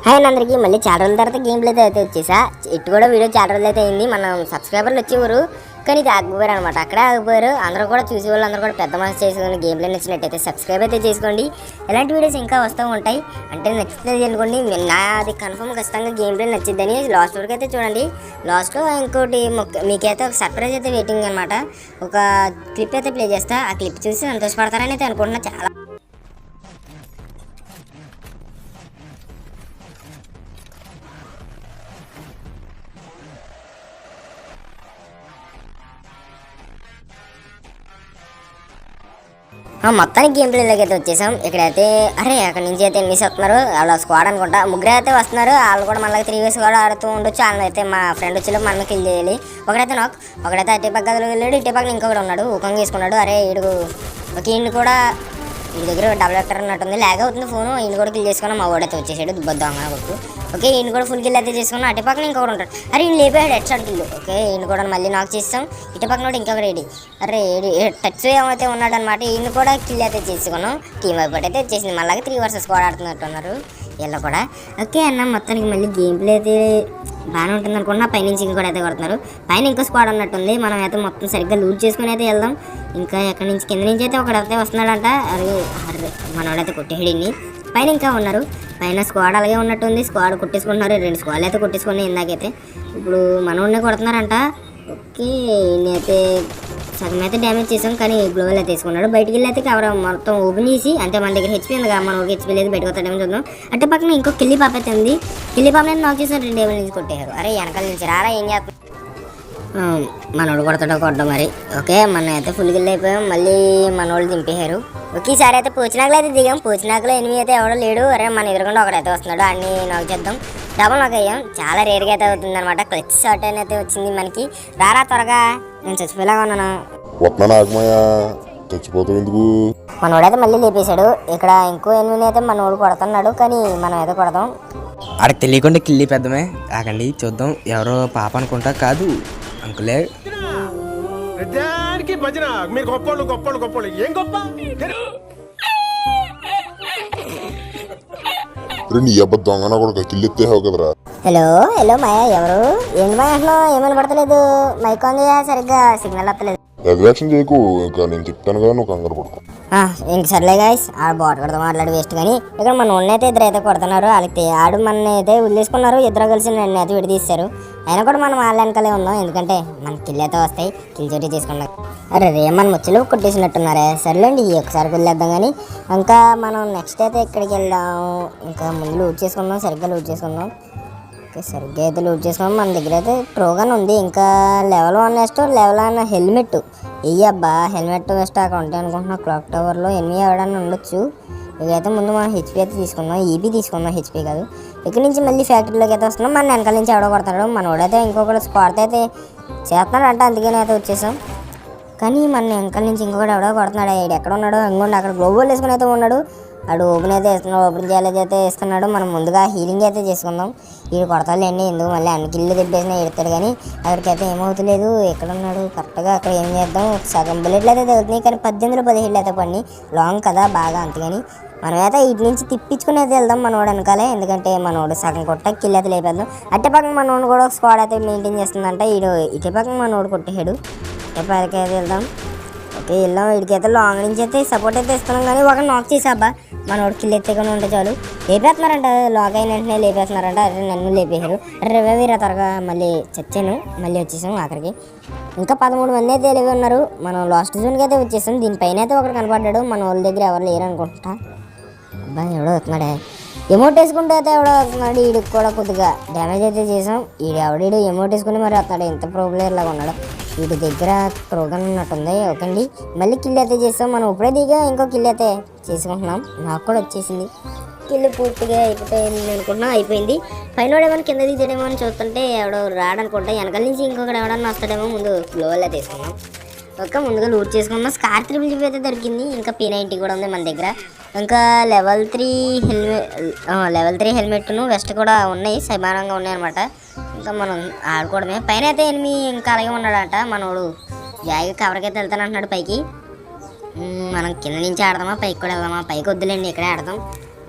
Hi అందరికీ మళ్ళీ చాలా రోజుల తర్వాత గేమ్ ప్లే అయితే వచ్చేసా. ఇటు కూడా వీడియో చాలా రోజులు అయితే అయింది. మనం సబ్స్క్రైబర్లు వచ్చేవారు కానీ ఇది ఆగిపోయారు అనమాట. అక్కడే ఆగిపోయారు. అందరూ కూడా చూసే వాళ్ళు అందరూ కూడా పెద్ద మనసు చేసుకుని గేమ్ ప్లే నచ్చినట్టయితే సబ్స్క్రైబ్ అయితే చేసుకోండి. ఎలాంటి వీడియోస్ ఇంకా వస్తూ ఉంటాయి అంటే నచ్చుతుంది అనుకోండి. నాది కన్ఫర్మ్ ఖచ్చితంగా గేమ్ ప్లే నచ్చిద్దని లాస్ట్ వరకు అయితే చూడండి. లాస్ట్లో ఇంకోటి మీకైతే ఒక సర్ప్రైజ్ అయితే వెయిటింగ్ అనమాట. ఒక క్లిప్ అయితే ప్లే చేస్తా. ఆ క్లిప్ చూసి సంతోషపడతారని అయితే అనుకుంటున్నా. చాలా మొత్తానికి గేమ్ ప్లేలోకి అయితే వచ్చేసాం. ఇక్కడైతే అక్కడి నుంచి అయితే ఎన్ని వస్తున్నారు వాళ్ళ స్క్వాడ్ అనుకుంటా. ముగ్గురు అయితే వస్తున్నారు. వాళ్ళు కూడా మళ్ళీ 3 వేస్ కూడా ఆడుతూ ఉండొచ్చు. వాళ్ళని అయితే మా ఫ్రెండ్ వచ్చి మనకి కిల్ చేయాలి. ఒకడైతే ఒకడైతే అట్టి పక్కన వెళ్ళాడు. ఇటు పక్కన ఇంకొకటి ఉన్నాడు. ఊకంగా తీసుకున్నాడు. ఈడు ఒక ఈయన కూడా ఈ దగ్గర డబుల్ యాక్టర్ అన్నట్టుంది. లాగ్ అవుతుంది ఫోను. ఈయన కూడా కిల్ చేసుకున్నాం. మా ఓడైతే వచ్చేసాడు దుబ్బద్దాం కొట్టు. ఓకే ఈయన కూడా ఫుల్ కిల్ అయితే చేసుకున్నాం. అటు పక్కన ఇంకొకటి ఉంటాడు. ఈయన లేపాడు హెడ్ షాట్ కిల్. ఓకే ఈయన కూడా మళ్ళీ నాక్ చేస్తాం. ఇటు పక్కన కూడా ఇంకొకటి టచ్ ఏమైతే ఉన్నాడు అనమాట. ఈయన కూడా కిల్ అయితే చేసుకున్నాం. టీమ్ అయిపోయి అయితే వచ్చేసింది. మళ్ళీ 3 వర్సెస్ స్క్వాడ్ ఆడుతున్నట్టు ఉన్నారు వీళ్ళు కూడా. ఓకే అన్న మొత్తానికి మళ్ళీ గేమ్ ప్లే అయితే బాగానే ఉంటుంది అనుకున్నా. పైనుంచి ఇంకొకటి అయితే కొడుతున్నారు. పైన ఇంకో స్క్వాడ్ అన్నట్టుంది. మనం అయితే మొత్తం సరిగ్గా లూట్ చేసుకుని అయితే వెళ్దాం. ఇంకా ఎక్కడి నుంచి కింద నుంచి అయితే ఒకడైతే వస్తున్నాడంట. మనోడైతే కొట్టేడిని. పైన ఇంకా ఉన్నారు. పైన స్క్వాడ్ అలాగే ఉన్నట్టుంది. స్క్వాడ్ కొట్టేసుకుంటున్నారు. 2 స్క్వాడ్లు అయితే కొట్టేసుకున్నాయి ఇందాకైతే. ఇప్పుడు మనోడినే కొడుతున్నారంట. ఓకే నేనైతే సగం అయితే డ్యామేజ్ చేసాం కానీ గ్లోవల్ అయితే తీసుకున్నాడు. బయటికి వెళ్ళి అయితే కవర్ మొత్తం ఓపెన్ చేసి అంటే మన దగ్గర హెచ్పీ ఉంది కదా. మన ఒక హెచ్పీ లేదు బయటకు వస్తాడేమో చూద్దాం. అంటే పక్కన ఇంకో కిల్లి పాప అయితే ఉంది. కిల్లి పాప నాక్ చేసాను. 2 ఏబుల్ నుంచి కొట్టేశారు. వెనకాల నుంచి రారా ఏం చేస్తాం. మనోడు కొడతాడో కొట్టడం మరి. ఓకే మన అయితే ఫుల్ గిల్ అయిపోయాం. మళ్ళీ మనోళ్ళు దింపేశారు. ఓకే ఈసారి అయితే పోచినాకలు అయితే దిగాం. పోచినాకలో ఎనిమిది అయితే ఎవడో లేడు. మన ఎదురుకుండా ఒకడైతే వస్తున్నాడు. అన్ని నాక్ చేద్దాం. డబల్ నాక్ అయ్యాం. చాలా రేర్గా అయితే అవుతుంది అనమాట. క్లచ్ షాట్ అయితే వచ్చింది మనకి. రారా త్వరగా నేను చచ్చిపోయేలాగా ఉన్నాను. మనోడైతే మళ్ళీ లేపేశాడు. ఇక్కడ ఇంకో ఎనిమిది అయితే మనోడు కొడుతున్నాడు కానీ మనం అయితే కొడదాం. ఆడికి తెలియకుండా కిల్లి పెద్దమే ఆగండి చూద్దాం. ఎవరో పాప అనుకుంటా. కాదు అంకులే. హలో హలో మాయా ఎవరు ఏంటి మాయ అంటున్నావు? ఏమైనా పడతలేదు. మైక్ ఆన్ చేయ సరిగ్గా సిగ్నల్ వస్తలేదు. ఇంక సర్లే గాయస్ ఆ బాట్ కొడతా మాట్లాడి వేస్ట్ కానీ ఇక్కడ మన అయితే ఇద్దరు అయితే కొడుతున్నారు. వాళ్ళకి ఆడు మన అయితే వదిలేసుకున్నారు. ఇద్దరు కలిసి నన్ను అయితే విడదీస్తారు. అయినా కూడా మనం వాళ్ళ వెనకాలే ఉన్నాం. ఎందుకంటే మన కిల్ అయితే వస్తాయి. కిల్ చోటీ చేసుకున్నాం. మన ముచ్చలు కొట్టేసినట్టున్నారే. సర్లేండి ఒకసారి వదిలేద్దాం కానీ ఇంకా మనం నెక్స్ట్ అయితే ఇక్కడికి వెళ్దాం. ఇంకా ముందు లూట్ చేసుకుందాం. సరిగ్గా లూట్ చేసుకుందాం. సరిగ్గా అయితే లూట్ చేసుకున్నాం. మన దగ్గర అయితే ట్రోగన్ ఉంది. ఇంకా లెవెల్ 1 నెక్స్ట్ లెవెల్ 1 హెల్మెట్ అబ్బా హెల్మెట్ వెస్ట్ అక్కడ ఉంటాయి అనుకుంటున్నా. క్లాక్ టవర్లో ఎనిమిది ఎవడన్నా ఉండొచ్చు. ఇకైతే ముందు మనం హెచ్పీ అయితే తీసుకుందాం. ఈబీ తీసుకుందాం. హెచ్పీ కాదు. ఇక్కడ నుంచి మళ్ళీ ఫ్యాక్టరీలోకి అయితే వస్తున్నాం. మన వెనకాల నుంచి ఎవడో కొడతాడు. మన వాడైతే ఇంకొకటి స్క్వాడ్ అయితే చేస్తున్నాడు అంటే అందుకని అయితే వచ్చేసాం. కానీ మన వెనకాల నుంచి ఇంకొకటి ఎవడో కొడుతున్నాడు. ఎక్కడ ఉన్నాడు? ఇంకోండి అక్కడ గ్లోబల్ వేసుకుని అయితే ఉన్నాడు. అడు ఓపెన్ అయితే వేస్తున్నాడు. ఓపెన్ చేయాలి అయితే ఇస్తున్నాడు. మనం ముందుగా హీలింగ్ అయితే చేసుకుందాం. వీడు కొడతాలేండి ఎందుకు మళ్ళీ అన్ని కిల్లు తిప్పేసినా ఎడతాడు కానీ అక్కడికి అయితే ఏమవుతలేదు. ఎక్కడ ఉన్నాడు కరెక్ట్గా అక్కడ ఏం చేద్దాం. సగం బుల్లెట్లు అయితే తగ్గుతున్నాయి కానీ 18 హిట్లు అయితే పడినాయి. లాంగ్ కదా బాగా. అంతేగాని మనమైతే ఇటు నుంచి తిప్పించుకుని అయితే వెళ్దాం మనోడు వెనకాలే. ఎందుకంటే మనోడు సగం కొట్ట కిల్ అయితే లేపేద్దాం. అట్టే పక్కన మనోడు కూడా ఒక స్క్వాడ్ అయితే మెయింటైన్ చేస్తుందంట. ఇటు పక్కన మనోడు కొట్టేసాడు. పక్కకి అయితే వెళ్దాం. ఓకే వెళ్దాం. వీడికైతే లాంగ్ నుంచి అయితే సపోర్ట్ అయితే ఇస్తున్నాం కానీ ఒక నాక్ చేసాబ్బా మనోడు కిల్ ఎత్తేకుండా ఉంటే చాలు. లేపేస్తున్నారంట. లాగ్ అయిన వెంటనే లేపేస్తున్నారంట. నన్ను లేపేశారు. వీరా త్వరగా మళ్ళీ చచ్చాను. మళ్ళీ వచ్చేసాం అక్కడికి. ఇంకా 13 మంది అయితే లేవి ఉన్నారు. మనం లాస్ట్ జోన్కి అయితే వచ్చేసాం. దీనిపైన అయితే ఒకటి కనపడ్డాడు. మన వాళ్ళ దగ్గర ఎవరు లేరు అనుకుంటా. అబ్బాయి ఎవడో వస్తున్నాడే. ఎమౌంట్ వేసుకుంటే అయితే ఎవడో వస్తున్నాడు. వీడికి కూడా కొద్దిగా డ్యామేజ్ అయితే చేసాం. ఎవడీడు ఎమౌంట్ వేసుకుని మరి వస్తాడు. ఎంత ప్రో ప్లేయర్ లాగా ఉన్నాడు. వీటి దగ్గర ట్రోగన్ ఉన్నట్టుంది. ఓకే అండి మళ్ళీ కిల్ అయితే చేస్తాం. మనం ఇప్పుడే దిగా ఇంకో కిల్ అయితే చేసుకుంటున్నాం. నాకు కూడా వచ్చేసింది. కిల్ పూర్తిగా అయిపోయింది అనుకుంటున్నా. అయిపోయింది. పైన ఏమైనా కింద దిగుతాడేమో అని చూస్తుంటే ఎవడో రాడనుకుంటా. వెనకాల నుంచి ఇంకొకటి ఎవడన్నా వస్తాడేమో. ముందు గ్లోవల్ అయితే తీసుకున్నాం. ఓకే ముందుగా లూట్ చేసుకున్నాం. స్కార్ 3 అయితే దొరికింది. ఇంకా P90 కూడా ఉంది మన దగ్గర. ఇంకా లెవెల్ 3 హెల్మెట్ను వెస్ట్ కూడా ఉన్నాయి. సమానంగా ఉన్నాయి అనమాట. ఇంకా మనం ఆడుకోవడమే. పైన అయితే ఎనిమిది ఇంకా అలాగే ఉన్నాడట. మనోడు జాయిగా కవర్కి అయితే వెళ్తానంటున్నాడు పైకి. మనం కింద నుంచి ఆడదామా పైకి కూడా వెళ్దామా? పైకి వద్దులేండి ఇక్కడే ఆడదాం.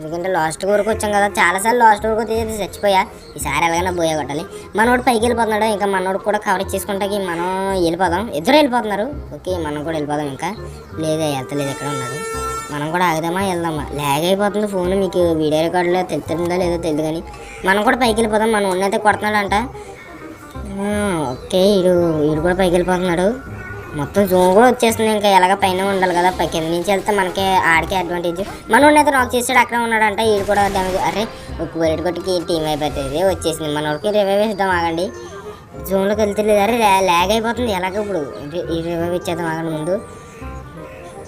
ఎందుకంటే లాస్ట్ వరకు వచ్చాం కదా, చాలాసార్లు లాస్ట్ వరకు వచ్చేసి చచ్చిపోయా. ఈసారి ఎలాగైనా బోయా కొట్టాలి. మనోడు పైకి వెళ్ళిపోతున్నాడు, ఇంకా మనోడు కూడా కవర్ ఇచ్చేసుకుంటాకి మనం వెళ్ళిపోదాం. ఇద్దరు వెళ్ళిపోతున్నారు. ఓకే, మనం కూడా వెళ్ళిపోదాం. ఇంకా లేదా వెళ్తలేదు, ఎక్కడ ఉన్నది. మనం కూడా ఆగుదామా వెళ్దామా? లాగ్ అయిపోతుంది ఫోన్. మీకు వీడియో రికార్డులో తెలుస్తుందో లేదో తెలియదు కానీ మనం కూడా పైకి వెళ్ళిపోదాం. మనం ఉన్నైతే కొడుతున్నాడంట. ఓకే, వీడు కూడా పైకి వెళ్ళిపోతున్నాడు. మొత్తం జూమ్ కూడా వచ్చేస్తుంది. ఇంకా ఎలాగ పైన ఉండాలి కదా, కింద నుంచి వెళ్తే మనకి ఆడికే అడ్వాంటేజ్. మనోడిని అయితే నాక్ చేసాడు, అక్కడ ఉన్నాడంట. వీడు కూడా డ్యామేజ్. అరే ఒక బయట కొట్టుకి టీం అయిపోతుంది. వచ్చేసింది. మనోడికి రివైవ్ ఇద్దాం ఆగండి. జూన్లోకి వెళ్తలేదు. అరే ల్యాగ్ అయిపోతుంది. ఎలాగ ఇప్పుడు ఈ రివైవ్ ఇచ్చేద్దాం ఆగండి. ముందు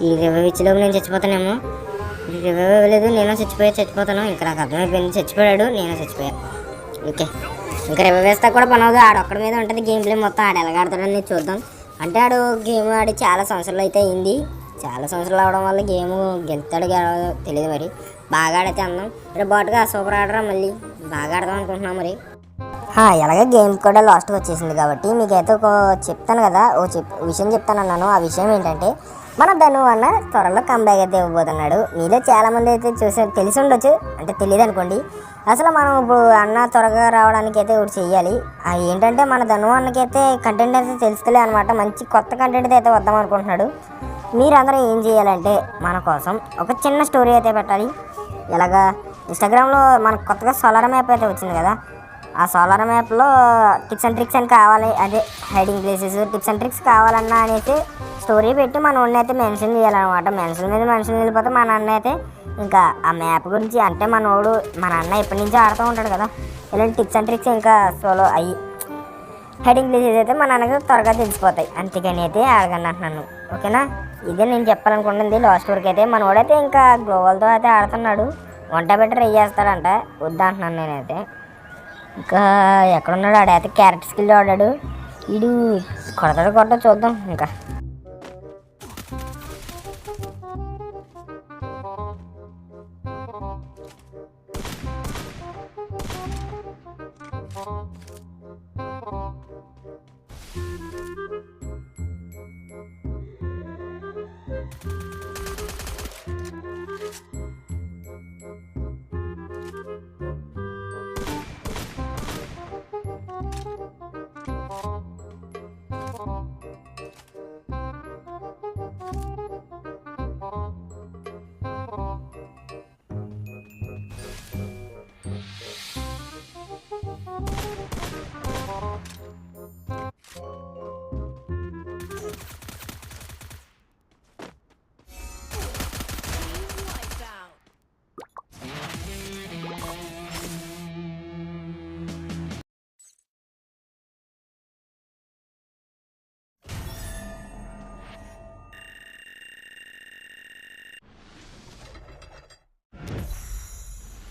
ఈ రివైవ్ ఇచ్చేలోపు నేను చచ్చిపోతానేమో. ఈ రివైవ్ ఇవ్వలేదు, నేను చచ్చిపోతాను. ఇంకా నాకు అర్థమైపోయింది, చచ్చిపోయాడు, నేను చచ్చిపోయాను. ఓకే, ఇంకా రివైవ్ వేస్తా కూడా పని అవుతుంది. ఆడొక్కడి మీద ఉంటుంది గేమ్ ప్లే మొత్తం. ఆడ ఎలాగ ఆడతాడని చూద్దాం. అంటే ఆడు గేమ్ ఆడి చాలా సంవత్సరాలు అయితే అయింది. చాలా సంవత్సరాలు అవడం వల్ల గేమ్ గెలుతాడు తెలియదు. మరి బాగా ఆడితే అందం. రేపు బాటుగా సూపర్ ఆడరా, మళ్ళీ బాగా ఆడదాం అనుకుంటున్నాం. మరి ఎలాగ గేమ్ కూడా లాస్ట్కి వచ్చేసింది కాబట్టి మీకైతే ఒక చెప్తాను కదా, విషయం చెప్తాను అన్నాను. ఆ విషయం ఏంటంటే మన ధను అన్న త్వరలో కంబ్యాక్ అయితే ఇవ్వబోతున్నాడు. మీలో చాలామంది అయితే తెలిసి ఉండొచ్చు, అంటే తెలియదు అనుకోండి. అసలు మనం ఇప్పుడు అన్న త్వరగా రావడానికి అయితే ఒకటి చెయ్యాలి. అది ఏంటంటే మన ధను అన్నకైతే కంటెంట్ అయితే తెలుసుకోలే అనమాట. మంచి కొత్త కంటెంట్ అయితే వద్దాం అనుకుంటున్నాడు. మీరందరూ ఏం చేయాలంటే మన కోసం ఒక చిన్న స్టోరీ అయితే పెట్టాలి. ఇలాగా ఇన్స్టాగ్రామ్లో మనకు కొత్తగా సోలార్ మ్యాప్ అయితే వచ్చింది కదా, ఆ సోలార్ మ్యాప్లో టిప్స్ అండ్ ట్రిక్స్ అని కావాలి, అదే hiding places tips and tricks కావాలన్నా అనేసి స్టోరీ పెట్టి మన వాడిని అయితే మెన్షన్ చేయాలన్నమాట. మెన్షన్ మీద మెన్షన్ వెళ్ళిపోతే మన అన్న అయితే ఇంకా ఆ మ్యాప్ గురించి, అంటే మనోడు మన అన్న ఎప్పటి నుంచో ఆడుతూ ఉంటాడు కదా ఇలాంటి టిప్స్ అండ్ ట్రిక్స్, ఇంకా సోలో అయ్యి హైడింగ్ ప్లేసెస్ అయితే మన అన్నకి త్వరగా తెలిసిపోతాయి. అంతేగాని అయితే ఆడగండి అంటున్నాను. ఓకేనా, ఇదే నేను చెప్పాలనుకుంటుంది. లాస్ట్ వరకు అయితే మనోడైతే ఇంకా గ్లోవల్తో అయితే ఆడుతున్నాడు. వంట పెట్టి ట్రై చేస్తాడంట, వద్దా అంటున్నాను నేనైతే. ఇంకా ఎక్కడున్నాడు ఆడైతే క్యారెట్ స్కిల్ ఆడాడు. వీడు కొడతాడు చూద్దాం ఇంకా.